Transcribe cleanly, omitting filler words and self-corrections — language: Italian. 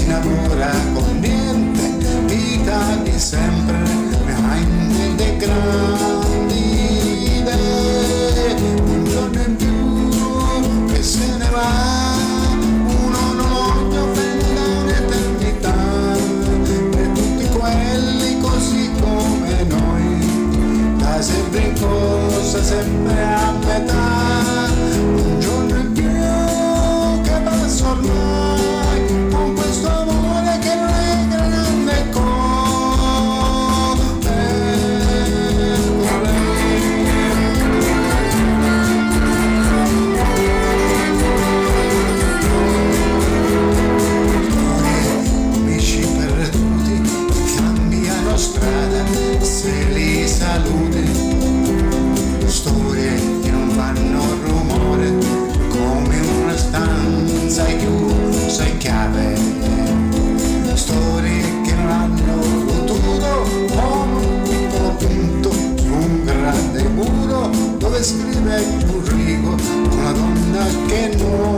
si innamora con niente, vita di sempre, ne ha in mente grandi idee, un giorno in più che se ne va, uno non gli offende un'eternità, per tutti quelli così come noi, da sempre in corsa, sempre a metà, un giorno in più che passa ormai, con questo amore che non è grande come amici perduti cambiano strada se li saluti, storie che non fanno rumore come una stanza chiusa in chiave, storie che non hanno futuro come un piccolo punto su un grande muro dove scrive un rigo una donna che non